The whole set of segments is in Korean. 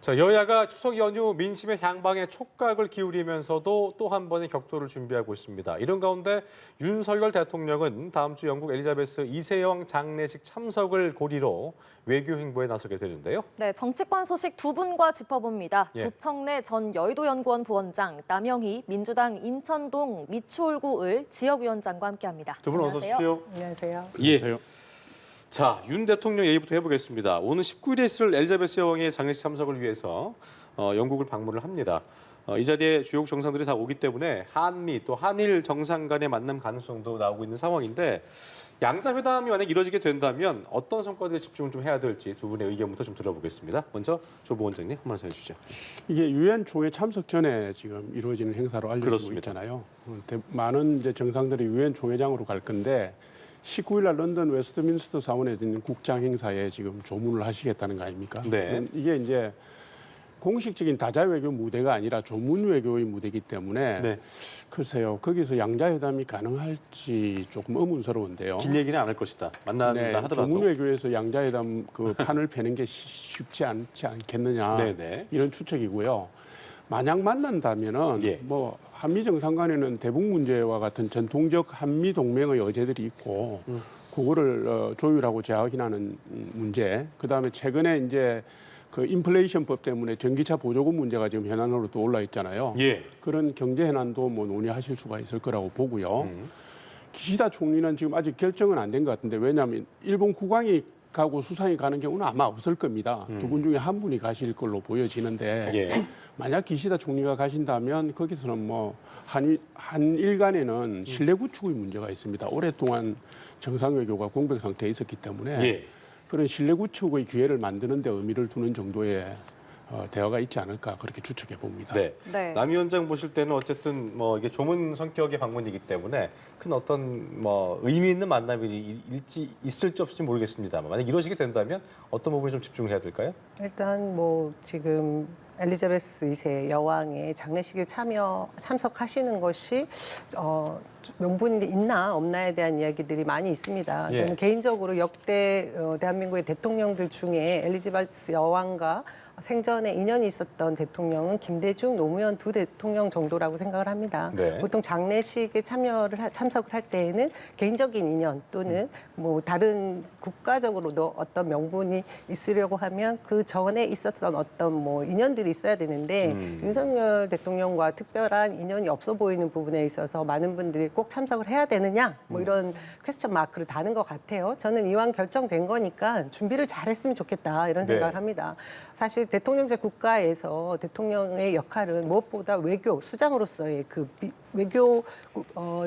자, 여야가 추석 연휴 민심의 향방에 촉각을 기울이면서도 또 한 번의 격돌을 준비하고 있습니다. 이런 가운데 윤석열 대통령은 다음 주 영국 엘리자베스 2세 여왕 장례식 참석을 고리로 외교 행보에 나서게 되는데요. 네, 정치권 소식 두 분과 짚어봅니다. 예. 조청래 전 여의도연구원 부원장, 남영희 민주당 인천동 미추홀구 을 지역위원장과 함께합니다. 두 분 어서 오십시오. 안녕하세요. 예. 자, 윤 대통령 얘기부터 해보겠습니다. 오는 19일에 있을 엘리자베스 여왕의 장례식 참석을 위해서 영국을 방문을 합니다. 이 자리에 주요 정상들이 다 오기 때문에 한미 또 한일 정상 간의 만남 가능성도 나오고 있는 상황인데 양자회담이 만약 이루어지게 된다면 어떤 성과들에 집중을 좀 해야 될지 두 분의 의견부터 좀 들어보겠습니다. 먼저 조 부원장님 한 말씀 해주시죠. 이게 유엔 총회 참석 전에 지금 이루어지는 행사로 알려지고 그렇습니다. 있잖아요. 많은 이제 정상들이 유엔 총회장으로 갈 건데 19일 날 런던 웨스트민스터 사원에 있는 국장 행사에 지금 조문을 하시겠다는 거 아닙니까? 네. 이게 이제 공식적인 다자 외교 무대가 아니라 조문 외교의 무대이기 때문에 네. 글쎄요 거기서 양자회담이 가능할지 조금 의문스러운데요. 긴 얘기는 안 할 것이다. 만난다 네, 하더라도. 조문 외교에서 양자회담 그 판을 패는 게 쉽지 않지 않겠느냐 네네. 이런 추측이고요. 만약 만난다면은 예. 뭐 한미 정상 간에는 대북 문제와 같은 전통적 한미 동맹의 어제들이 있고 그거를 조율하고 재확인하는 문제. 그다음에 최근에 이제 그 인플레이션법 때문에 전기차 보조금 문제가 지금 현안으로 또 올라 있잖아요. 예. 그런 경제 현안도 뭐 논의하실 수가 있을 거라고 보고요. 기시다 총리는 지금 아직 결정은 안 된 것 같은데 왜냐하면 일본 국왕이 가고 수상이 가는 경우는 아마 없을 겁니다. 두 분 중에 한 분이 가실 걸로 보여지는데 예. 만약 기시다 총리가 가신다면 거기서는 뭐 한일 간에는 신뢰 구축의 문제가 있습니다. 오랫동안 정상 외교가 공백 상태에 있었기 때문에 예. 그런 신뢰 구축의 기회를 만드는 데 의미를 두는 정도의 대화가 있지 않을까 그렇게 추측해 봅니다. 네. 네. 남 위원장 보실 때는 어쨌든 뭐 이게 조문 성격의 방문이기 때문에 큰 어떤 뭐 의미 있는 만남이 있을지 없을지 모르겠습니다만 만약 이루어지게 된다면 어떤 부분에 좀 집중을 해야 될까요? 일단 뭐 지금 엘리자베스 2세 여왕의 장례식에 참석하시는 것이 명분이 있나 없나에 대한 이야기들이 많이 있습니다. 예. 저는 개인적으로 역대 대한민국의 대통령들 중에 엘리자베스 여왕과 생전에 인연이 있었던 대통령은 김대중, 노무현 두 대통령 정도라고 생각을 합니다. 네. 보통 장례식에 참석을 할 때에는 개인적인 인연 또는 뭐 다른 국가적으로도 어떤 명분이 있으려고 하면 그 전에 있었던 어떤 뭐 인연들이 있어야 되는데 윤석열 대통령과 특별한 인연이 없어 보이는 부분에 있어서 많은 분들이 꼭 참석을 해야 되느냐 뭐 이런 퀘스천 마크를 다는 것 같아요. 저는 이왕 결정된 거니까 준비를 잘했으면 좋겠다 이런 생각을 네. 합니다. 사실 대통령제 국가에서 대통령의 역할은 무엇보다 외교 수장으로서의 외교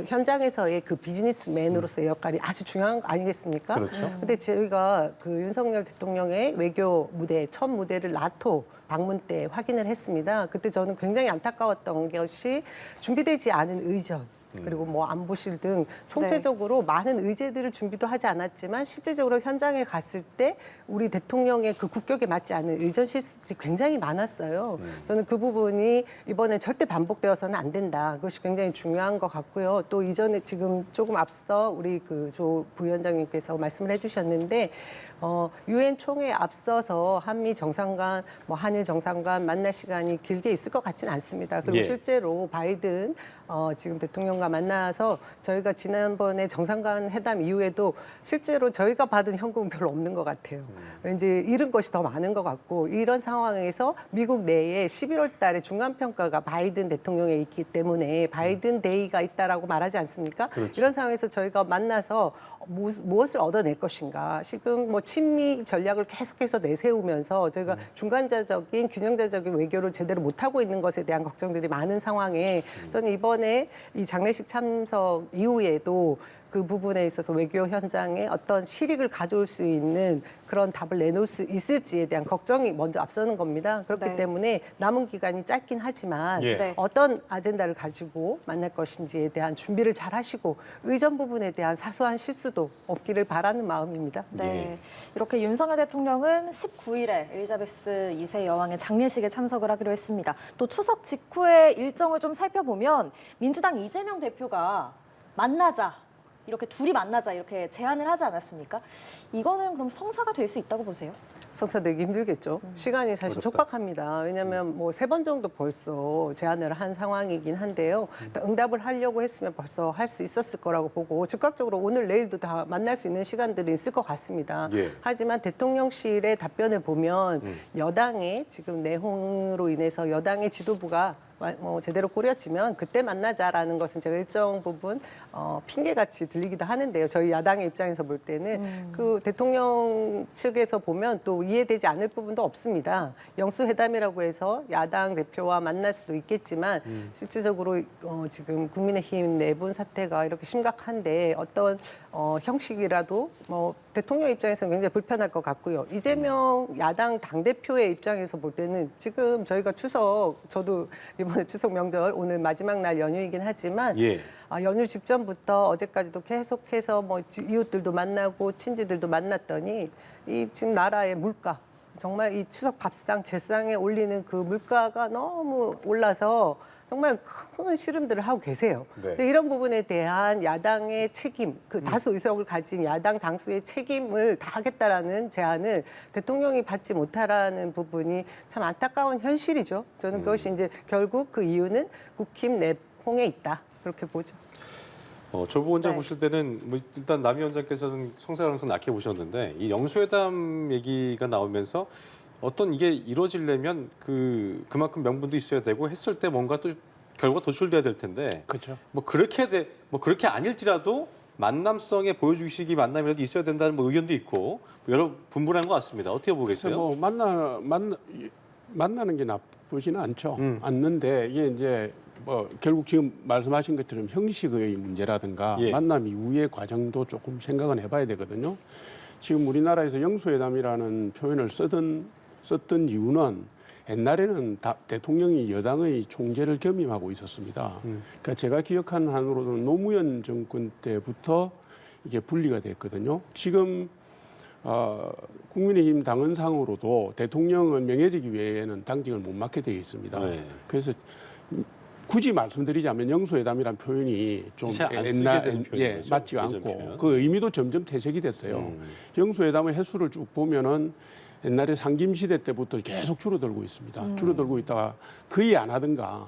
현장에서의 그 비즈니스맨으로서의 역할이 아주 중요한 거 아니겠습니까? 그렇죠. 근데 저희가 그 윤석열 대통령의 외교 무대, 첫 무대를 나토 방문 때 확인을 했습니다. 그때 저는 굉장히 안타까웠던 것이 준비되지 않은 의전, 그리고 뭐 안보실 등 총체적으로 많은 의제들을 준비도 하지 않았지만 실제적으로 현장에 갔을 때 우리 대통령의 그 국격에 맞지 않은 의전 실수들이 굉장히 많았어요. 저는 그 부분이 이번에 절대 반복되어서는 안 된다. 그것이 굉장히 중요한 것 같고요. 또 이전에 지금 조금 앞서 우리 그 조 부위원장님께서 말씀을 해주셨는데 유엔 총회에 앞서서 한미 정상간, 뭐 한일 정상간 만날 시간이 길게 있을 것 같지는 않습니다. 그리고 예. 실제로 바이든 지금 대통령과 만나서 저희가 지난번에 정상간 회담 이후에도 실제로 저희가 받은 현금은 별로 없는 것 같아요. 왠지 잃은 것이 더 많은 것 같고 이런 상황에서 미국 내에 11월 달에 중간평가가 바이든 대통령에 있기 때문에 바이든 데이가 있다라고 말하지 않습니까? 그렇죠. 이런 상황에서 저희가 만나서 무엇을 얻어낼 것인가. 지금 뭐 친미 전략을 계속해서 내세우면서 저희가 중간자적인 균형자적인 외교를 제대로 못하고 있는 것에 대한 걱정들이 많은 상황에 저는 이번에 이 장례식 참석 이후에도 그 부분에 있어서 외교 현장에 어떤 실익을 가져올 수 있는 그런 답을 내놓을 수 있을지에 대한 걱정이 먼저 앞서는 겁니다. 그렇기 네. 때문에 남은 기간이 짧긴 하지만 예. 네. 어떤 아젠다를 가지고 만날 것인지에 대한 준비를 잘 하시고 의전 부분에 대한 사소한 실수도 없기를 바라는 마음입니다. 네. 이렇게 윤석열 대통령은 19일에 엘리자베스 2세 여왕의 장례식에 참석을 하기로 했습니다. 또 추석 직후의 일정을 좀 살펴보면 민주당 이재명 대표가 만나자 이렇게 둘이 만나자 이렇게 제안을 하지 않았습니까? 이거는 그럼 성사가 될 수 있다고 보세요? 성사되기 힘들겠죠. 시간이 사실 어렵다. 촉박합니다. 왜냐하면 뭐 3번 정도 벌써 제안을 한 상황이긴 한데요. 응답을 하려고 했으면 벌써 할 수 있었을 거라고 보고 즉각적으로 오늘 내일도 다 만날 수 있는 시간들이 있을 것 같습니다. 예. 하지만 대통령실의 답변을 보면 여당의 지금 내홍으로 인해서 여당의 지도부가 뭐 제대로 꾸려지면 그때 만나자라는 것은 제가 일정 부분 핑계같이 들리기도 하는데요. 저희 야당의 입장에서 볼 때는 그 대통령 측에서 보면 또 이해되지 않을 부분도 없습니다. 영수회담이라고 해서 야당 대표와 만날 수도 있겠지만 실질적으로 지금 국민의힘 내분 사태가 이렇게 심각한데 어떤 형식이라도 뭐 대통령 입장에서는 굉장히 불편할 것 같고요. 이재명 야당 당대표의 입장에서 볼 때는 지금 저희가 저도 이번에 추석 명절 오늘 마지막 날 연휴이긴 하지만 예. 연휴 직전부터 어제까지도 계속해서 뭐 이웃들도 만나고 친지들도 만났더니 이 지금 나라의 물가 정말 이 추석 밥상 제상에 올리는 그 물가가 너무 올라서 정말 큰 시름들을 하고 계세요. 네. 근데 이런 부분에 대한 야당의 책임, 그 다수 의석을 가진 야당 당수의 책임을 다하겠다라는 제안을 대통령이 받지 못하라는 부분이 참 안타까운 현실이죠. 저는 그것이 이제 결국 그 이유는 국힘 내홍에 있다. 그렇게 보죠. 조 부원장 네. 보실 때는 뭐 일단 남 위원장께서는 성사 가능성 낮게 보셨는데 이 영수회담 얘기가 나오면서 어떤 이게 이루어지려면 그만큼 명분도 있어야 되고 했을 때 뭔가 또 결과 도출돼야 될 텐데 그렇죠. 뭐 그렇게 아닐지라도 만남성의 보여주시기 만남이라도 있어야 된다는 뭐 의견도 있고 여러 분분한 것 같습니다. 어떻게 그래서 보겠어요? 뭐 만나는 게 나쁘지는 않죠. 않는데 이게 이제 뭐 결국 지금 말씀하신 것처럼 형식의 문제라든가 예. 만남 이후의 과정도 조금 생각은 해봐야 되거든요. 지금 우리나라에서 영수회담이라는 표현을 썼던 이유는 옛날에는 대통령이 여당의 총재를 겸임하고 있었습니다. 그러니까 제가 기억하는 한으로는 노무현 정권 때부터 이게 분리가 됐거든요. 지금 국민의힘 당헌상으로도 대통령은 명예직위 외에는 당직을 못 맡게 되어 있습니다. 네. 그래서 굳이 말씀드리자면 영수회담이라는 표현이 좀 이제 안 쓰게 되는 표현이죠. 맞지가 예전 않고 표현. 그 의미도 점점 퇴색이 됐어요. 영수회담의 횟수를 쭉 보면은 옛날에 상김시대 때부터 계속 줄어들고 있습니다. 줄어들고 있다가 거의 안 하든가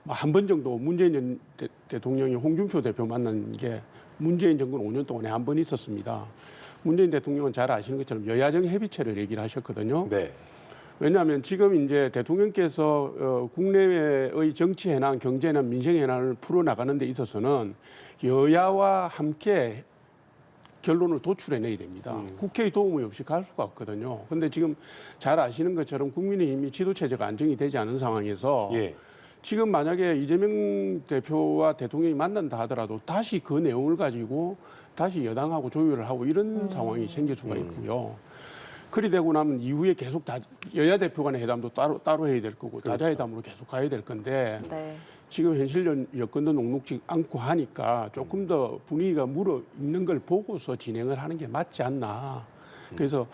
한 번 정도 문재인 전 대통령이 홍준표 대표 만난 게 문재인 정권 5년 동안에 한 번 있었습니다. 문재인 대통령은 잘 아시는 것처럼 여야정 협의체를 얘기를 하셨거든요. 네. 왜냐하면 지금 이제 대통령께서 국내외의 정치 현안, 경제 현안, 민생 현안을 풀어나가는 데 있어서는 여야와 함께 결론을 도출해내야 됩니다. 국회의 도움이 없이 갈 수가 없거든요. 그런데 지금 잘 아시는 것처럼 국민의힘이 지도체제가 안정이 되지 않은 상황에서 예. 지금 만약에 이재명 대표와 대통령이 만난다 하더라도 다시 그 내용을 가지고 다시 여당하고 조율을 하고 이런 상황이 생길 수가 있고요. 그리 되고 나면 이후에 계속 여야 대표 간의 회담도 따로 해야 될 거고 다자회담으로 계속 가야 될 건데 네. 지금 현실 여건도 녹록지 않고 하니까 조금 더 분위기가 물어있는 걸 보고서 진행을 하는 게 맞지 않나. 그래서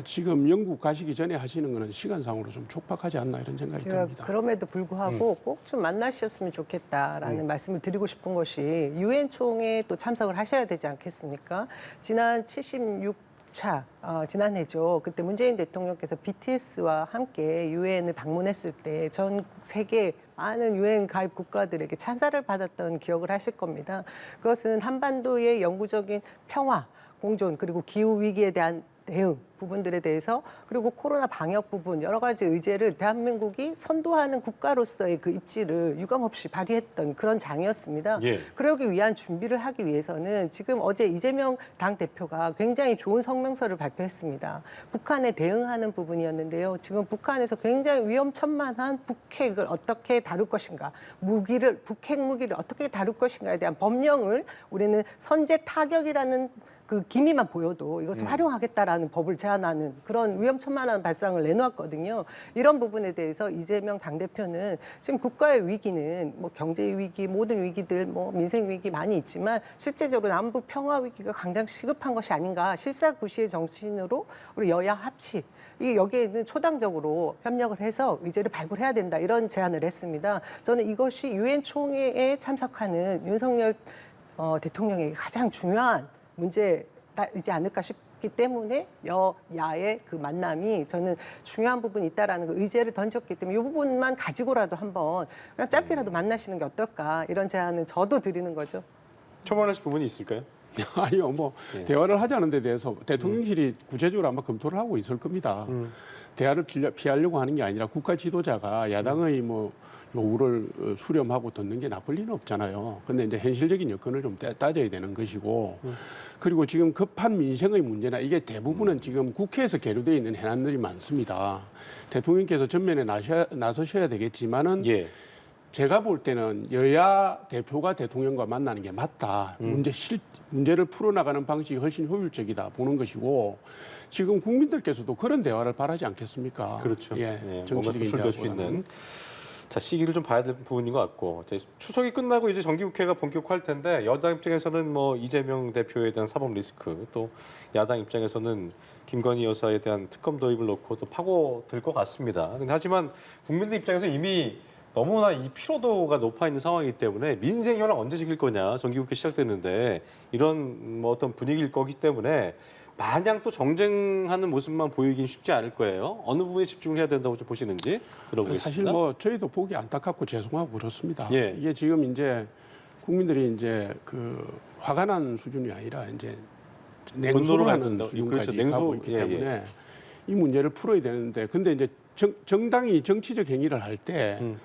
지금 영국 가시기 전에 하시는 거는 시간상으로 좀 촉박하지 않나 이런 생각이 제가 듭니다. 그럼에도 불구하고 꼭 좀 만나셨으면 좋겠다라는 말씀을 드리고 싶은 것이 유엔 총회에 또 참석을 하셔야 되지 않겠습니까? 지난 76차 지난해죠. 그때 문재인 대통령께서 BTS와 함께 유엔을 방문했을 때 전 세계 많은 유엔 가입 국가들에게 찬사를 받았던 기억을 하실 겁니다. 그것은 한반도의 영구적인 평화, 공존 그리고 기후 위기에 대한 대응 부분들에 대해서 그리고 코로나 방역 부분 여러 가지 의제를 대한민국이 선도하는 국가로서의 그 입지를 유감없이 발휘했던 그런 장이었습니다. 예. 그러기 위한 준비를 하기 위해서는 지금 어제 이재명 당대표가 굉장히 좋은 성명서를 발표했습니다. 북한에 대응하는 부분이었는데요. 지금 북한에서 굉장히 위험천만한 북핵을 어떻게 다룰 것인가, 북핵 무기를 어떻게 다룰 것인가에 대한 법령을 우리는 선제 타격이라는 그 기미만 보여도 이것을 활용하겠다라는 법을 제안하는 그런 위험천만한 발상을 내놓았거든요. 이런 부분에 대해서 이재명 당대표는 지금 국가의 위기는 뭐 경제 위기, 모든 위기들, 뭐 민생 위기 많이 있지만 실제적으로 남북 평화 위기가 가장 시급한 것이 아닌가. 실사구시의 정신으로 우리 여야 합치. 여기에는 초당적으로 협력을 해서 의제를 발굴해야 된다. 이런 제안을 했습니다. 저는 이것이 유엔 총회에 참석하는 윤석열 대통령에게 가장 중요한 문제이지 않을까 싶기 때문에 여야의 그 만남이 저는 중요한 부분이 있다라는 그 의제를 던졌기 때문에 이 부분만 가지고라도 한번 그냥 짧게라도 만나시는 게 어떨까 이런 제안은 저도 드리는 거죠. 첨언하실 부분이 있을까요? 아니요, 뭐 예. 대화를 하자는 데 대해서 대통령실이 구체적으로 아마 검토를 하고 있을 겁니다. 대화를 피하려고 하는 게 아니라 국가 지도자가 야당의 뭐 요구를 수렴하고 듣는 게 나쁠 리는 없잖아요. 근데 이제 현실적인 여건을 좀 따져야 되는 것이고, 그리고 지금 급한 민생의 문제나 이게 대부분은 지금 국회에서 계류되어 있는 현안들이 많습니다. 대통령께서 전면에 나서셔야 되겠지만은 예. 제가 볼 때는 여야 대표가 대통령과 만나는 게 맞다. 문제를 풀어나가는 방식이 훨씬 효율적이다 보는 것이고, 지금 국민들께서도 그런 대화를 바라지 않겠습니까? 그렇죠. 예, 뭔가 정치적인 도출될 수 대화보다는. 있는. 자, 시기를 좀 봐야 될 부분인 것 같고, 이제 추석이 끝나고 이제 정기국회가 본격화할 텐데 여당 입장에서는 뭐 이재명 대표에 대한 사법 리스크, 또 야당 입장에서는 김건희 여사에 대한 특검 도입을 놓고 또 파고들 것 같습니다. 근데 하지만 국민들 입장에서 이미 너무나 이 피로도가 높아 있는 상황이기 때문에 민생 현안 언제 지킬 거냐, 정기국회 시작됐는데 이런 뭐 어떤 분위기일 거기 때문에 마냥 또 정쟁하는 모습만 보이긴 쉽지 않을 거예요. 어느 부분에 집중을 해야 된다고 좀 보시는지 들어보겠습니다. 사실 뭐 저희도 보기 안타깝고 죄송하고 그렇습니다. 예. 이게 지금 이제 국민들이 이제 그 화가 난 수준이 아니라 이제 분노로 냉소를 하는 간다. 수준까지 그렇죠. 가고 있기 예, 때문에 이 문제를 풀어야 되는데, 근데 이제 정당이 정치적 행위를 할 때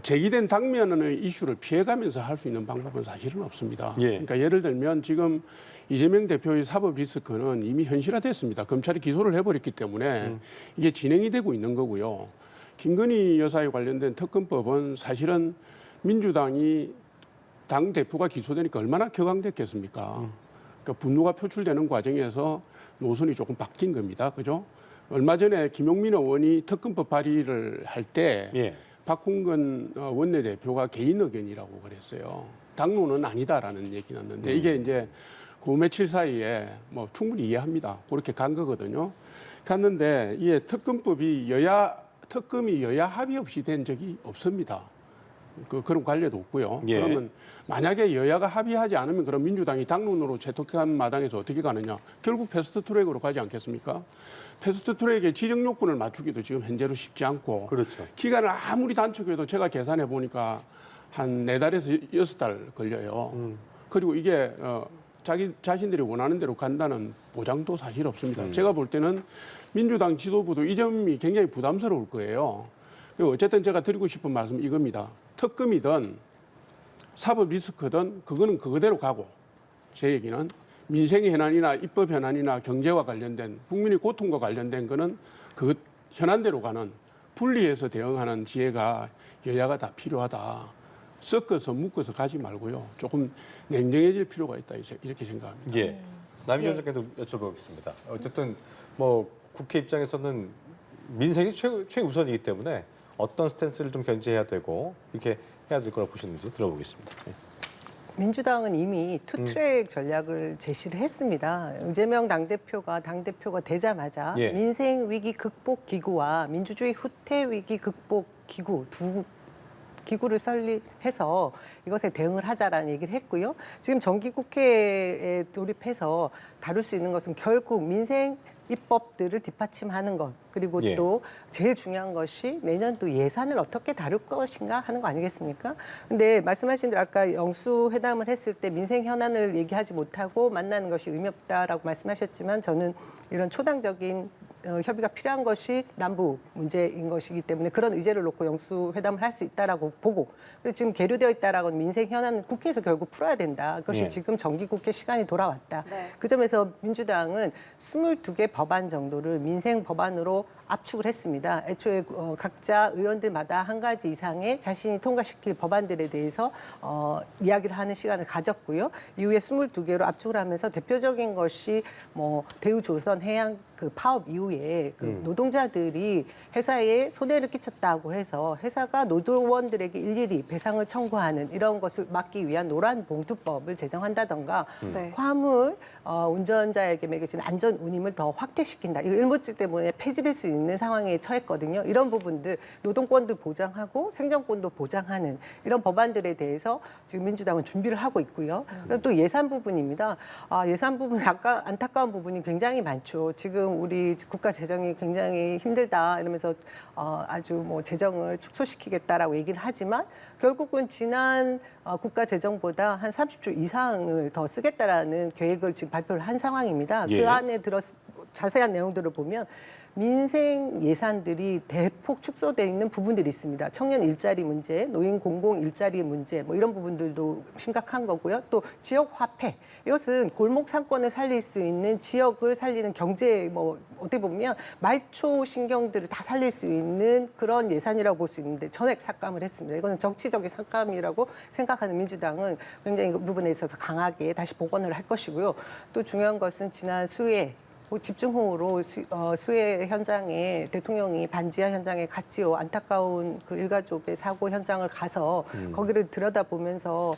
제기된 당면의 이슈를 피해가면서 할 수 있는 방법은 사실은 없습니다. 예. 그러니까 예를 들면 지금 이재명 대표의 사법 리스크는 이미 현실화됐습니다. 검찰이 기소를 해버렸기 때문에 이게 진행이 되고 있는 거고요. 김건희 여사에 관련된 특검법은 사실은 민주당이 당 대표가 기소되니까 얼마나 격앙됐겠습니까? 그러니까 분노가 표출되는 과정에서 노선이 조금 바뀐 겁니다. 그죠? 얼마 전에 김용민 의원이 특검법 발의를 할 때 예. 박홍근 원내대표가 개인 의견이라고 그랬어요. 당론은 아니다라는 얘기 났는데 이게 이제 그 며칠 사이에 뭐 충분히 이해합니다. 그렇게 간 거거든요. 갔는데 이게 특검이 여야 합의 없이 된 적이 없습니다. 그런 관례도 없고요. 예. 그러면 만약에 여야가 합의하지 않으면 그럼 민주당이 당론으로 채택한 마당에서 어떻게 가느냐? 결국 패스트트랙으로 가지 않겠습니까? 패스트트랙의 지정 요건을 맞추기도 지금 현재로 쉽지 않고, 그렇죠. 기간을 아무리 단축해도 제가 계산해 보니까 한 4달에서 6달 걸려요. 그리고 이게 자신들이 원하는 대로 간다는 보장도 사실 없습니다. 제가 볼 때는 민주당 지도부도 이 점이 굉장히 부담스러울 거예요. 그리고 어쨌든 제가 드리고 싶은 말씀은 이겁니다. 특검이든 사법 리스크든 그거는 그거대로 가고, 제 얘기는 민생 현안이나 입법 현안이나 경제와 관련된 국민의 고통과 관련된 거는 그 현안대로 가는, 분리해서 대응하는 지혜가 여야가 다 필요하다. 섞어서 묶어서 가지 말고요. 조금 냉정해질 필요가 있다 이렇게 생각합니다. 예. 남기현 장관도 여쭤보겠습니다. 어쨌든 뭐 국회 입장에서는 민생이 최우선이기 때문에 어떤 스탠스를 좀 견제해야 되고 이렇게 해야 될 거라고 보시는지 들어보겠습니다. 예. 민주당은 이미 투트랙 전략을 제시를 했습니다. 이재명 당대표가 되자마자 예. 민생 위기 극복 기구와 민주주의 후퇴 위기 극복 기구 두 기구를 설립해서 이것에 대응을 하자라는 얘기를 했고요. 지금 정기국회에 돌입해서 다룰 수 있는 것은 결국 민생 입법들을 뒷받침하는 것, 그리고 예. 또 제일 중요한 것이 내년도 예산을 어떻게 다룰 것인가 하는 거 아니겠습니까? 근데 말씀하신 대로 아까 영수회담을 했을 때 민생 현안을 얘기하지 못하고 만나는 것이 의미 없다라고 말씀하셨지만, 저는 이런 초당적인 협의가 필요한 것이 남북 문제인 것이기 때문에 그런 의제를 놓고 영수회담을 할 수 있다라고 보고, 그리고 지금 계류되어 있다라고 민생 현안은 국회에서 결국 풀어야 된다. 그것이 예. 지금 정기국회 시간이 돌아왔다. 네. 그 점에서 민주당은 22개 법안 정도를 민생 법안으로 압축을 했습니다. 애초에 각자 의원들마다 한 가지 이상의 자신이 통과시킬 법안들에 대해서 이야기를 하는 시간을 가졌고요. 이후에 22개로 압축을 하면서 대표적인 것이 뭐 대우조선 해양 그 파업 이후에 그 노동자들이 회사에 손해를 끼쳤다고 해서 회사가 노조원들에게 일일이 배상을 청구하는 이런 것을 막기 위한 노란봉투법을 제정한다던가, 네. 화물 운전자에게 매겨진 안전 운임을 더 확대시킨다. 이거 일몰직 때문에 폐지될 수 있는 있는 상황에 처했거든요. 이런 부분들 노동권도 보장하고 생존권도 보장하는 이런 법안들에 대해서 지금 민주당은 준비를 하고 있고요. 또 예산 부분입니다. 예산 부분 아까 안타까운 부분이 굉장히 많죠. 지금 우리 국가 재정이 굉장히 힘들다 이러면서 아주 뭐 재정을 축소시키겠다라고 얘기를 하지만 결국은 지난 국가 재정보다 한 30조 이상을 더 쓰겠다라는 계획을 지금 발표를 한 상황입니다. 예. 그 안에 자세한 내용들을 보면 민생 예산들이 대폭 축소되어 있는 부분들이 있습니다. 청년 일자리 문제, 노인 공공 일자리 문제, 뭐 이런 부분들도 심각한 거고요. 또 지역 화폐, 이것은 골목 상권을 살릴 수 있는 지역을 살리는 경제, 뭐 어떻게 보면 말초 신경들을 다 살릴 수 있는 그런 예산이라고 볼 수 있는데 전액 삭감을 했습니다. 이거는 정치적인 삭감이라고 생각하는 민주당은 굉장히 그 부분에 있어서 강하게 다시 복원을 할 것이고요. 또 중요한 것은 지난 수해 집중호우로 수해 현장에 대통령이 반지하 현장에 갔지요. 안타까운 그 일가족의 사고 현장을 가서 거기를 들여다보면서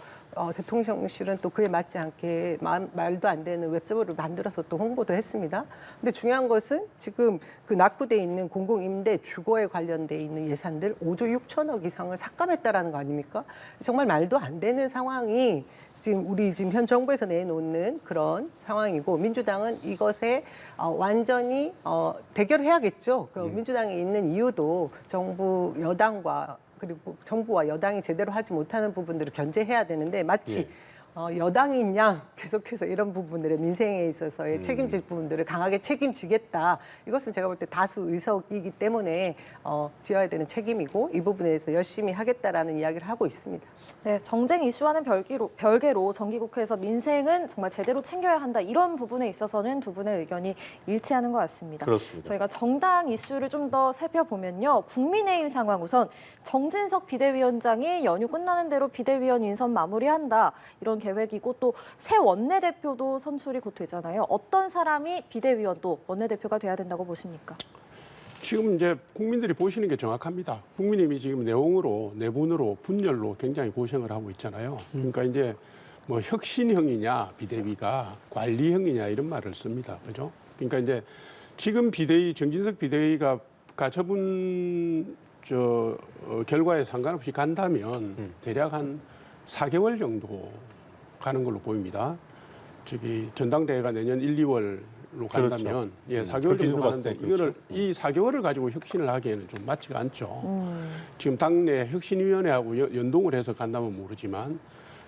대통령실은 또 그에 맞지 않게 말도 안 되는 웹서버를 만들어서 또 홍보도 했습니다. 근데 중요한 것은 지금 그 낙후돼 있는 공공임대 주거에 관련돼 있는 예산들 5조 6천억 이상을 삭감했다라는 거 아닙니까? 정말 말도 안 되는 상황이 지금 현 정부에서 내놓는 그런 상황이고 민주당은 이것에 완전히 대결해야겠죠. 그 민주당이 있는 이유도 정부 여당과 그리고 정부와 여당이 제대로 하지 못하는 부분들을 견제해야 되는데 마치 여당인 양 계속해서 이런 부분들의 민생에 있어서의 책임질 부분들을 강하게 책임지겠다. 이것은 제가 볼 때 다수 의석이기 때문에 지어야 되는 책임이고 이 부분에 대해서 열심히 하겠다라는 이야기를 하고 있습니다. 네, 정쟁 이슈와는 별개로 정기국회에서 민생은 정말 제대로 챙겨야 한다. 이런 부분에 있어서는 두 분의 의견이 일치하는 것 같습니다. 그렇습니다. 저희가 정당 이슈를 좀 더 살펴보면요. 국민의힘 상황 우선 정진석 비대위원장이 연휴 끝나는 대로 비대위원 인선 마무리한다. 이런 계획이고 또 새 원내대표도 선출이 곧 되잖아요. 어떤 사람이 비대위원 또 원내대표가 돼야 된다고 보십니까? 지금 이제 국민들이 보시는 게 정확합니다. 국민의힘이 지금 내분으로 분열로 굉장히 고생을 하고 있잖아요. 그러니까 이제 뭐 혁신형이냐 비대위가 관리형이냐 이런 말을 씁니다. 그죠? 그러니까 이제 지금 정진석 비대위가 가처분 결과에 상관없이 간다면 대략 한 4개월 정도 가는 걸로 보입니다. 전당대회가 내년 1, 2월로 간다면 그렇죠. 4개월 그 정도 가는데 그렇죠. 이거를 이 4개월을 가지고 혁신을 하기에는 좀 맞지가 않죠. 지금 당내 혁신위원회하고 연동을 해서 간다면 모르지만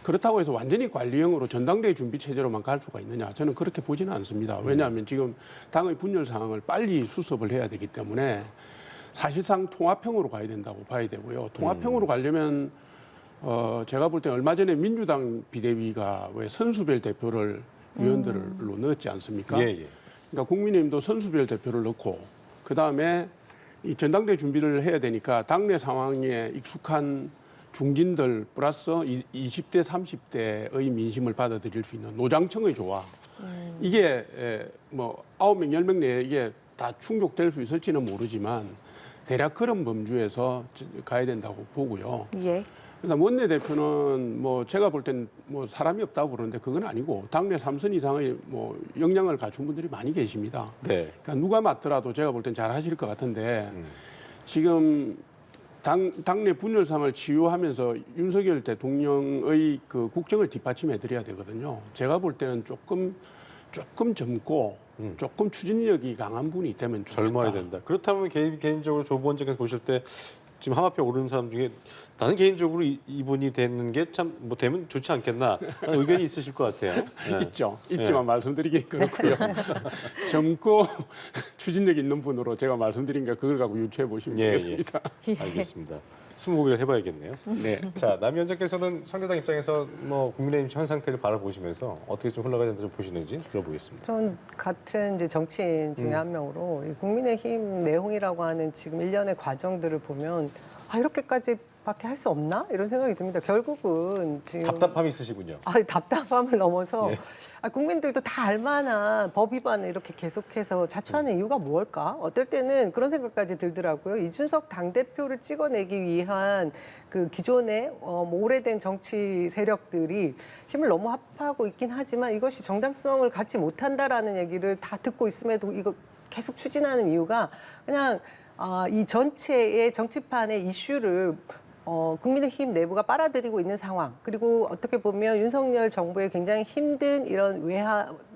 그렇다고 해서 완전히 관리형으로 전당대회 준비 체제로만 갈 수가 있느냐? 저는 그렇게 보지는 않습니다. 왜냐하면 지금 당의 분열 상황을 빨리 수습을 해야 되기 때문에 사실상 통합형으로 가야 된다고 봐야 되고요. 통합형으로 가려면 제가 볼 때 얼마 전에 민주당 비대위가 왜 선수별 대표를 위원들로 넣었지 않습니까? 예. 그러니까 국민의힘도 선수별 대표를 넣고 그다음에 이 전당대회 준비를 해야 되니까 당내 상황에 익숙한 중진들 플러스 20대, 30대의 민심을 받아들일 수 있는 노장청의 조화. 이게 뭐 9명, 10명 내에 이게 다 충족될 수 있을지는 모르지만 대략 그런 범주에서 가야 된다고 보고요. 예. 그다음 원내대표는 뭐 제가 볼 땐 뭐 사람이 없다고 그러는데 그건 아니고 당내 3선 이상의 뭐 역량을 갖춘 분들이 많이 계십니다. 네. 그러니까 누가 맡더라도 제가 볼 땐 잘 하실 것 같은데 지금 당내 분열상을 치유하면서 윤석열 대통령의 그 국정을 뒷받침해드려야 되거든요. 제가 볼 때는 조금 젊고 조금 추진력이 강한 분이 되면 좋겠다. 젊어야 된다. 그렇다면 개인적으로 조 부원장께서 보실 때 지금 하마평 오르는 사람 중에 나는 개인적으로 이분이 되는 게 참 뭐 되면 좋지 않겠나 하는 의견이 있으실 것 같아요. 네. 있지만 말씀드리기 그렇고요. 젊고 추진력 있는 분으로 제가 말씀드린 게 그걸 갖고 유추해 보시면 되겠습니다. 알겠습니다. 스무고개를 해봐야겠네요. 네. 자, 남 위원장께서는 상대당 입장에서 뭐 국민의힘 현 상태를 바라보시면서 어떻게 좀 흘러가야 되는지 좀 보시는지 들어보겠습니다. 전 같은 이제 정치인 중에 한 명으로 이 국민의힘 내홍이라고 하는 지금 일련의 과정들을 보면 이렇게까지밖에 할 수 없나 이런 생각이 듭니다. 결국은 지금 답답함이 있으시군요. 답답함을 넘어서 예. 국민들도 다 알만한 법 위반을 이렇게 계속해서 자초하는 이유가 무엇일까? 어떨 때는 그런 생각까지 들더라고요. 이준석 당대표를 찍어내기 위한 그 기존의 오래된 정치 세력들이 힘을 너무 합하고 있긴 하지만 이것이 정당성을 갖지 못한다라는 얘기를 다 듣고 있음에도 이거 계속 추진하는 이유가 그냥 이 전체의 정치판의 이슈를 국민의힘 내부가 빨아들이고 있는 상황. 그리고 어떻게 보면 윤석열 정부의 굉장히 힘든 이런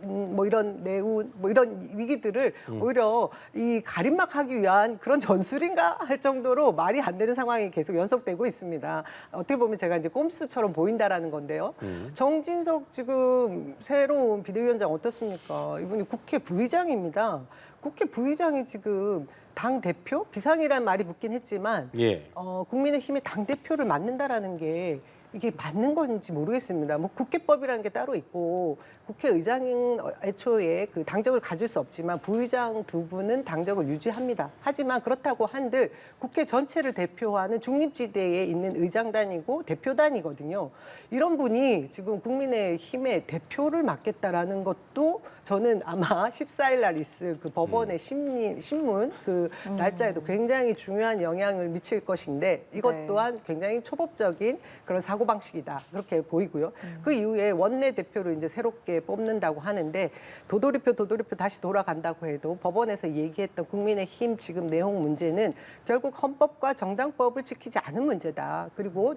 뭐 이런 내운, 뭐 이런 위기들을 오히려 이 가림막하기 위한 그런 전술인가 할 정도로 말이 안 되는 상황이 계속 연속되고 있습니다. 어떻게 보면 제가 이제 꼼수처럼 보인다라는 건데요. 정진석 지금 새로운 비대위원장 어떻습니까? 이분이 국회 부의장입니다. 국회 부의장이 지금 당 대표 비상이라는 말이 붙긴 했지만 예. 국민의힘의 당 대표를 맡는다라는 게 이게 맞는 건지 모르겠습니다. 뭐 국회법이라는 게 따로 있고 국회의장은 애초에 그 당적을 가질 수 없지만 부의장 두 분은 당적을 유지합니다. 하지만 그렇다고 한들 국회 전체를 대표하는 중립지대에 있는 의장단이고 대표단이거든요. 이런 분이 지금 국민의힘의 대표를 맡겠다라는 것도 저는 아마 14일 날 있을 그 법원의 신문 그 날짜에도 굉장히 중요한 영향을 미칠 것인데 이것 네. 또한 굉장히 초법적인 그런 사고방식이다. 그렇게 보이고요. 그 이후에 원내대표를 이제 새롭게 뽑는다고 하는데 도돌이표 다시 돌아간다고 해도 법원에서 얘기했던 국민의힘 지금 내용 문제는 결국 헌법과 정당법을 지키지 않은 문제다. 그리고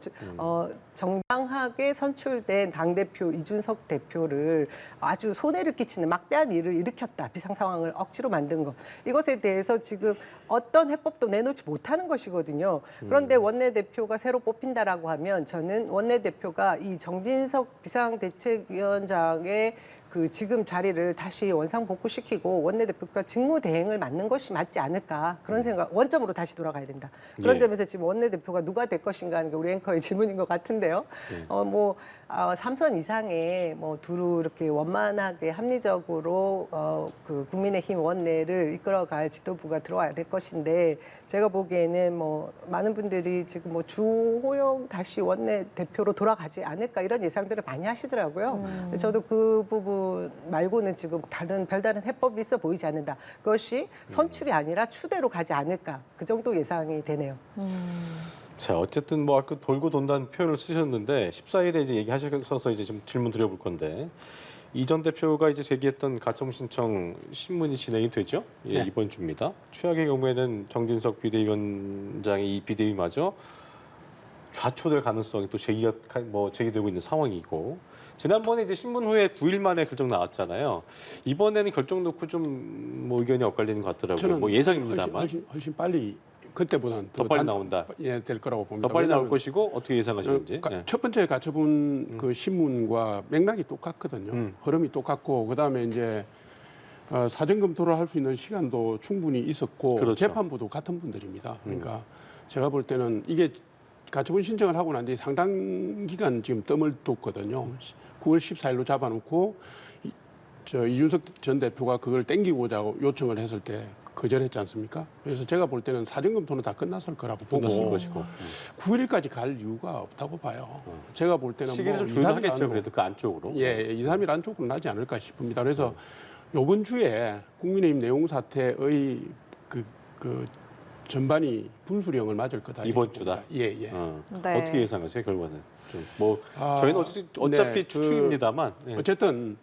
정당하게 선출된 당대표 이준석 대표를 아주 손해를 끼치는 막대한 일을 일으켰다. 비상 상황을 억지로 만든 것. 이것에 대해서 지금 어떤 해법도 내놓지 못하는 것이거든요. 그런데 원내대표가 새로 뽑힌다라고 하면 저는 원내대표가 이 정진석 비상대책위원장의 그 지금 자리를 다시 원상복구시키고 원내대표가 직무대행을 맡는 것이 맞지 않을까 그런 생각 원점으로 다시 돌아가야 된다. 그런 예. 점에서 지금 원내대표가 누가 될 것인가 하는 게 우리 앵커의 질문인 것 같은데요. 뭐 3선 이상의 뭐 두루 이렇게 원만하게 합리적으로 그 국민의힘 원내를 이끌어갈 지도부가 들어와야 될 것인데 제가 보기에는 뭐 많은 분들이 지금 뭐 주호영 다시 원내 대표로 돌아가지 않을까 이런 예상들을 많이 하시더라고요. 저도 그 부분 말고는 지금 별다른 해법이 있어 보이지 않는다. 그것이 선출이 아니라 추대로 가지 않을까 그 정도 예상이 되네요. 자, 어쨌든 뭐 아까 돌고 돈다는 표현을 쓰셨는데 14일에 이제 얘기하셔서 이제 좀 질문 드려볼 건데 이 전 대표가 이제 제기했던 가처분 신청 신문이 진행이 되죠? 예, 네. 이번 주입니다. 최악의 경우에는 정진석 비대위원장의 이 비대위마저 좌초될 가능성이 또 제기되고 있는 상황이고 지난번에 이제 신문 후에 9일 만에 결정 나왔잖아요. 이번에는 결정 놓고 좀 뭐 의견이 엇갈리는 것 같더라고요. 저는 뭐 예상입니다만 훨씬 빨리 그때보다는 더 빨리 나온다. 예, 될 거라고 봅니다. 더 빨리 나올 왜냐하면 것이고 어떻게 예상하시는지. 예. 첫 번째 가처분 그 신문과 맥락이 똑같거든요. 흐름이 똑같고 그다음에 이제 사전 검토를 할 수 있는 시간도 충분히 있었고 그렇죠. 재판부도 같은 분들입니다. 그러니까 제가 볼 때는 이게 가처분 신청을 하고 난 뒤에 상당 기간 지금 뜸을 뒀거든요. 9월 14일로 잡아놓고 이준석 전 대표가 그걸 땡기고자 요청을 했을 때 거절했지 않습니까? 그래서 제가 볼 때는 사전 검토는 다 끝났을 거라고 보고 끝났을 것이고 9일까지 갈 이유가 없다고 봐요. 제가 볼 때는 시기를 뭐 좀 조율하겠죠. 그래도 그 안쪽으로. 예, 2, 3일 안쪽으로 나지 않을까 싶습니다. 그래서 이번 주에 국민의힘 내용 사태의 그 전반이 분수령을 맞을 거다. 이번 이렇게 주다? 봅니다. 예, 예. 네. 어떻게 예상하세요, 결과는? 좀 뭐 저희는 어차피 네, 추측입니다만. 예. 어쨌든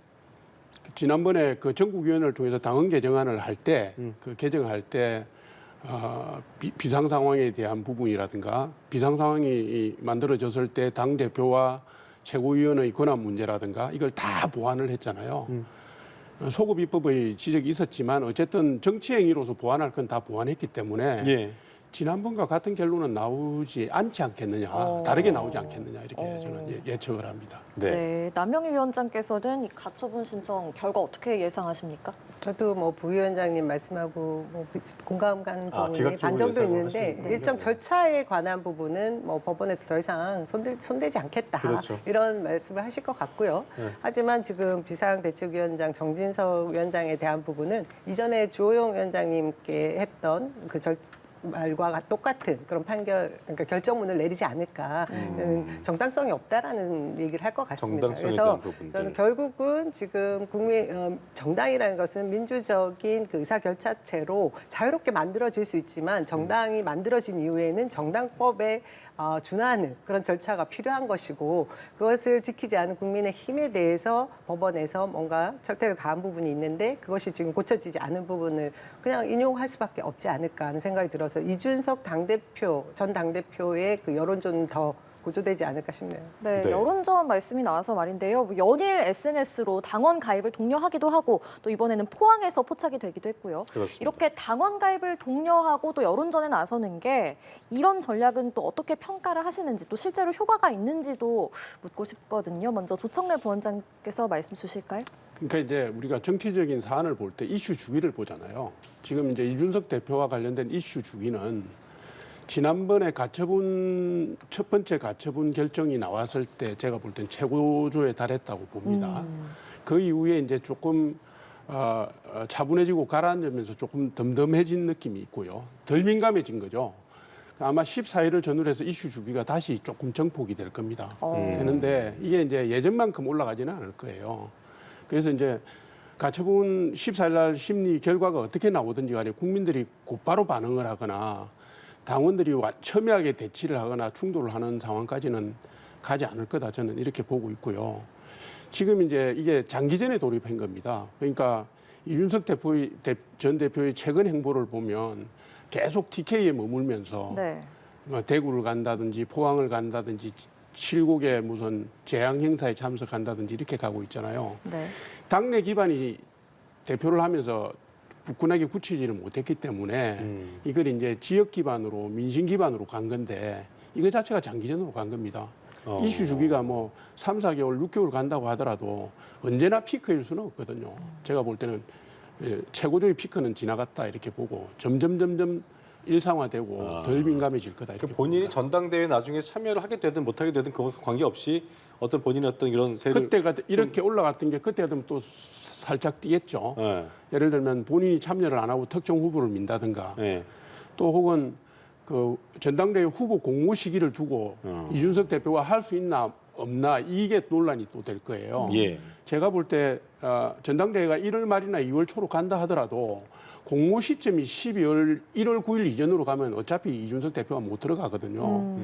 지난번에 그 전국위원회를 통해서 당헌 개정안을 할 때, 그 개정할 때 비상 상황에 대한 부분이라든가 비상 상황이 만들어졌을 때 당 대표와 최고위원의 권한 문제라든가 이걸 다 보완을 했잖아요. 소급 입법의 지적이 있었지만 어쨌든 정치 행위로서 보완할 건 다 보완했기 때문에 예. 지난번과 같은 결론은 나오지 않지 않겠느냐, 다르게 나오지 않겠느냐 이렇게 저는 예측을 합니다. 네. 네, 남영희 위원장께서는 이 가처분 신청 결과 어떻게 예상하십니까? 저도 뭐 부위원장님 말씀하고 뭐 공감 가는 부분이 기각적으로 반 정도 예상을 있는데 하시는군요. 일정 절차에 관한 부분은 뭐 법원에서 더 이상 손대지 않겠다 그렇죠. 이런 말씀을 하실 것 같고요. 네. 하지만 지금 비상대책위원장 정진석 위원장에 대한 부분은 이전에 주호영 위원장님께 했던 그 말과 똑같은 그런 판결, 그러니까 결정문을 내리지 않을까. 정당성이 없다라는 얘기를 할 것 같습니다. 정당성에 그래서 대한 부분들. 저는 결국은 지금 정당이라는 것은 민주적인 그 의사결사체로 자유롭게 만들어질 수 있지만 정당이 만들어진 이후에는 정당법에 준하는 그런 절차가 필요한 것이고 그것을 지키지 않은 국민의 힘에 대해서 법원에서 뭔가 철퇴를 가한 부분이 있는데 그것이 지금 고쳐지지 않은 부분을 그냥 인용할 수밖에 없지 않을까 하는 생각이 들어서 이준석 전 당대표의 그 여론조는 더 고조되지 않을까 싶네요. 네, 네. 여론전 말씀이 나와서 말인데요. 연일 SNS로 당원 가입을 독려하기도 하고 또 이번에는 포항에서 포착이 되기도 했고요. 그렇습니다. 이렇게 당원 가입을 독려하고 또 여론전에 나서는 게 이런 전략은 또 어떻게 평가를 하시는지 또 실제로 효과가 있는지도 묻고 싶거든요. 먼저 조청래 부원장께서 말씀 주실까요? 그러니까 이제 우리가 정치적인 사안을 볼 때 이슈 주기를 보잖아요. 지금 이제 이준석 대표와 관련된 이슈 주기는 지난번에 가처분 첫 번째 가처분 결정이 나왔을 때 제가 볼 땐 최고조에 달했다고 봅니다. 그 이후에 이제 조금 차분해지고 가라앉으면서 조금 덤덤해진 느낌이 있고요. 덜 민감해진 거죠. 아마 14일을 전후로 해서 이슈 주기가 다시 조금 정폭이 될 겁니다. 되는데 이게 이제 예전만큼 올라가지는 않을 거예요. 그래서 이제 가처분 14일 날 심리 결과가 어떻게 나오든지 간에 국민들이 곧바로 반응을 하거나 당원들이 첨예하게 대치를 하거나 충돌을 하는 상황까지는 가지 않을 거다 저는 이렇게 보고 있고요. 지금 이제 이게 장기전에 돌입한 겁니다. 그러니까 이준석 전 대표의 최근 행보를 보면 계속 TK에 머물면서 네. 대구를 간다든지 포항을 간다든지 칠곡의 무슨 재앙 행사에 참석한다든지 이렇게 가고 있잖아요. 네. 당내 기반이 대표를 하면서 굳건하게 굳히지를 못했기 때문에 이걸 이제 지역 기반으로 민심 기반으로 간 건데 이거 자체가 장기전으로 간 겁니다. 이슈 주기가 뭐 3, 4개월, 6개월 간다고 하더라도 언제나 피크일 수는 없거든요. 제가 볼 때는 최고조의 피크는 지나갔다 이렇게 보고 점점 일상화되고 덜 민감해질 거다 이렇게 본인이 봅니다. 전당대회에 나중에 참여를 하게 되든 못하게 되든 그것과 관계없이 어떤 본인의 어떤 이런 세를 그때가 이렇게 올라갔던 게 그때 되면 또 살짝 뛰겠죠. 네. 예를 들면 본인이 참여를 안 하고 특정 후보를 민다든가 네. 또 혹은 그 전당대회 후보 공모 시기를 두고 이준석 대표가 할 수 있나 없나 이게 논란이 또 될 거예요. 예. 제가 볼 때 전당대회가 1월 말이나 2월 초로 간다 하더라도 공모 시점이 12월 1월 9일 이전으로 가면 어차피 이준석 대표가 못 들어가거든요.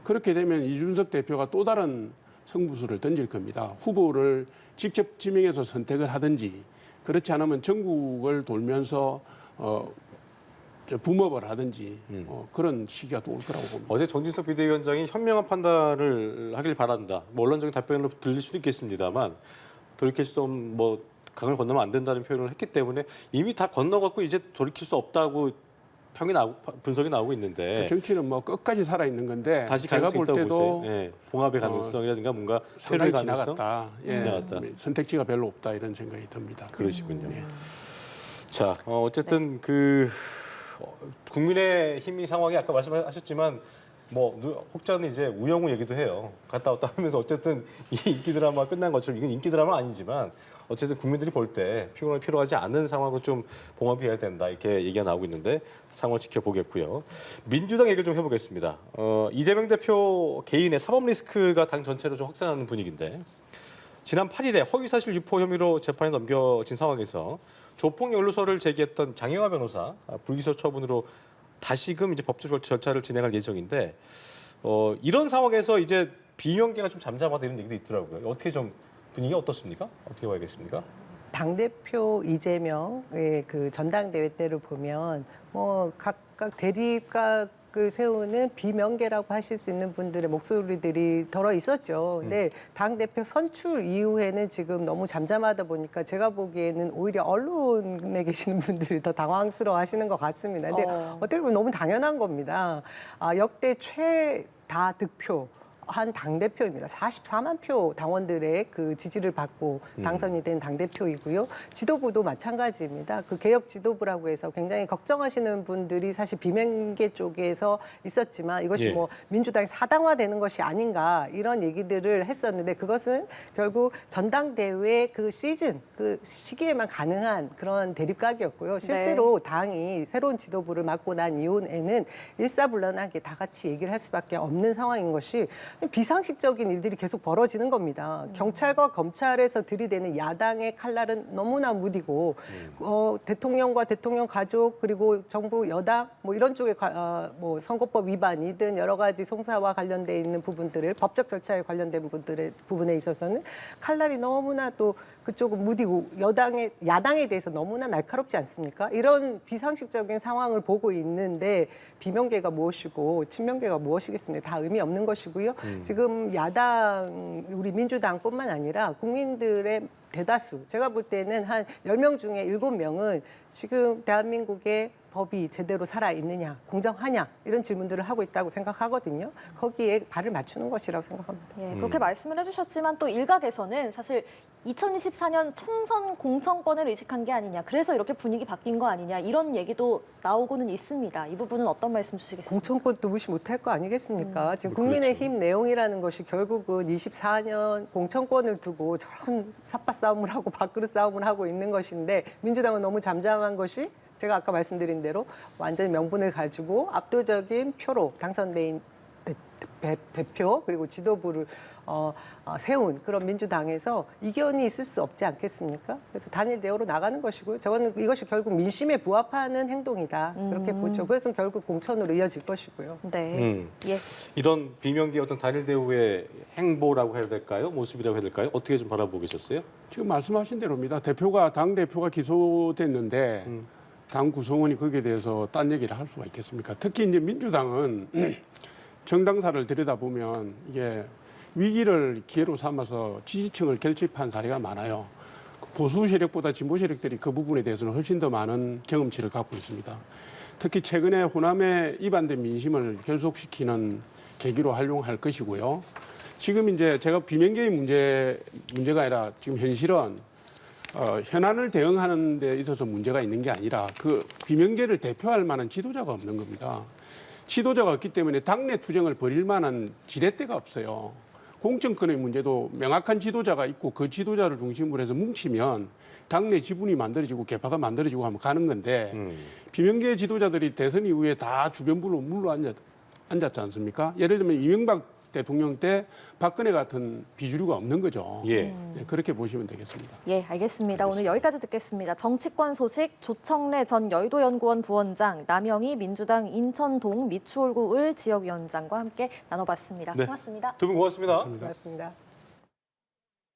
그렇게 되면 이준석 대표가 또 다른 승부수를 던질 겁니다. 후보를 직접 지명해서 선택을 하든지 그렇지 않으면 전국을 돌면서 붐업을 하든지 그런 시기가 또 올 거라고 봅니다. 어제 정진석 비대위원장이 현명한 판단을 하길 바란다. 뭐 언론적인 답변으로 들릴 수도 있겠습니다만 돌이킬 수 없는 뭐 강을 건너면 안 된다는 표현을 했기 때문에 이미 다 건너갔고 이제 돌이킬 수 없다고 분석이 나오고 있는데 정치는 뭐 끝까지 살아 있는 건데 다시 제가 가능성이 볼 있다고 때도 보세요. 예, 봉합의 가능성이라든가 뭔가 상당히 퇴로의 가능성 지나갔다. 예, 지나갔다. 선택지가 별로 없다 이런 생각이 듭니다. 그러시군요. 자, 어쨌든 그 국민의힘이 상황이 아까 말씀하셨지만 뭐 혹자는 이제 우영우 얘기도 해요. 갔다 왔다 하면서 어쨌든 이 인기 드라마 끝난 것처럼 이건 인기 드라마 아니지만 어쨌든 국민들이 볼 때 필요하지 않은 상황으로 좀 봉합해야 된다 이렇게 얘기가 나오고 있는데 상황을 지켜보겠고요. 민주당 얘기를 좀 해보겠습니다. 이재명 대표 개인의 사법 리스크가 당 전체로 좀 확산하는 분위기인데 지난 8일에 허위사실 유포 혐의로 재판에 넘겨진 상황에서 조폭 연루서를 제기했던 장혜화 변호사 불기소 처분으로 다시금 이제 법적 절차를 진행할 예정인데 이런 상황에서 이제 비명계가 좀 잠잠하다 이런 얘기도 있더라고요. 어떻게 좀 분위기가 어떻습니까? 어떻게 봐야겠습니까? 당대표 이재명의 그 전당대회 때를 보면 뭐 각각 대립각을 세우는 비명계라고 하실 수 있는 분들의 목소리들이 덜어 있었죠. 근데 당대표 선출 이후에는 지금 너무 잠잠하다 보니까 제가 보기에는 오히려 언론에 계시는 분들이 더 당황스러워 하시는 것 같습니다. 근데 어떻게 보면 너무 당연한 겁니다. 역대 최다 득표 한 당대표입니다. 44만 표 당원들의 그 지지를 받고 당선이 된 당대표이고요. 지도부도 마찬가지입니다. 그 개혁 지도부라고 해서 굉장히 걱정하시는 분들이 사실 비명계 쪽에서 있었지만 이것이 예. 뭐 민주당이 사당화되는 것이 아닌가 이런 얘기들을 했었는데 그것은 결국 전당대회 그 시즌, 그 시기에만 가능한 그런 대립각이었고요. 실제로 당이 새로운 지도부를 맡고 난 이후에는 일사불란하게 다 같이 얘기를 할 수밖에 없는 상황인 것이 비상식적인 일들이 계속 벌어지는 겁니다. 경찰과 검찰에서 들이대는 야당의 칼날은 너무나 무디고 대통령과 대통령 가족 그리고 정부 여당 뭐 이런 쪽에 뭐 선거법 위반이든 여러 가지 송사와 관련돼 있는 부분들을 법적 절차에 관련된 부분에 있어서는 칼날이 너무나 또 그쪽은 무디고 야당에 대해서 너무나 날카롭지 않습니까? 이런 비상식적인 상황을 보고 있는데 비명계가 무엇이고 친명계가 무엇이겠습니까? 다 의미 없는 것이고요. 지금 야당 우리 민주당뿐만 아니라 국민들의 대다수 제가 볼 때는 한 10명 중에 7명은 지금 대한민국의 법이 제대로 살아있느냐, 공정하냐 이런 질문들을 하고 있다고 생각하거든요. 거기에 발을 맞추는 것이라고 생각합니다. 예, 그렇게 말씀을 해주셨지만 또 일각에서는 사실 2024년 총선 공천권을 의식한 게 아니냐, 그래서 이렇게 분위기 바뀐 거 아니냐 이런 얘기도 나오고는 있습니다. 이 부분은 어떤 말씀 주시겠습니까? 공천권도 무시 못할 거 아니겠습니까? 지금 그렇죠. 국민의힘 내용이라는 것이 결국은 24년 공천권을 두고 저런 삿바 싸움을 하고 밥그릇 싸움을 하고 있는 것인데 민주당은 너무 잠잠한 것이 제가 아까 말씀드린 대로 완전히 명분을 가지고 압도적인 표로 당선된 대표 그리고 지도부를 세운 그런 민주당에서 이견이 있을 수 없지 않겠습니까? 그래서 단일 대우로 나가는 것이고요. 저는 이것이 결국 민심에 부합하는 행동이다. 그렇게 보죠. 그래서 결국 공천으로 이어질 것이고요. 네. 예. 이런 비명계 어떤 단일 대우의 행보라고 해야 될까요? 모습이라고 해야 될까요? 어떻게 좀 바라보고 계셨어요? 지금 말씀하신 대로입니다. 당 대표가 기소됐는데 당 구성원이 거기에 대해서 딴 얘기를 할 수가 있겠습니까? 특히 이제 민주당은 정당사를 들여다보면 이게 위기를 기회로 삼아서 지지층을 결집한 사례가 많아요. 보수 세력보다 진보 세력들이 그 부분에 대해서는 훨씬 더 많은 경험치를 갖고 있습니다. 특히 최근에 호남에 이반된 민심을 결속시키는 계기로 활용할 것이고요. 지금 이제 제가 비명계의 문제가 아니라 지금 현실은 현안을 대응하는 데 있어서 문제가 있는 게 아니라 그 비명계를 대표할 만한 지도자가 없는 겁니다. 지도자가 없기 때문에 당내 투쟁을 벌일 만한 지렛대가 없어요. 공천권의 문제도 명확한 지도자가 있고 그 지도자를 중심으로 해서 뭉치면 당내 지분이 만들어지고 개파가 만들어지고 하면 가는 건데 비명계 지도자들이 대선 이후에 다 주변부로 앉았지 않습니까? 예를 들면 이명박 대통령 때 박근혜 같은 비주류가 없는 거죠. 예. 네, 그렇게 보시면 되겠습니다. 예, 알겠습니다. 오늘 여기까지 듣겠습니다. 정치권 소식 조청래 전 여의도연구원 부원장, 남영희 민주당 인천동 미추홀구 을 지역위원장과 함께 나눠봤습니다. 네. 고맙습니다. 두 분 고맙습니다. 고맙습니다.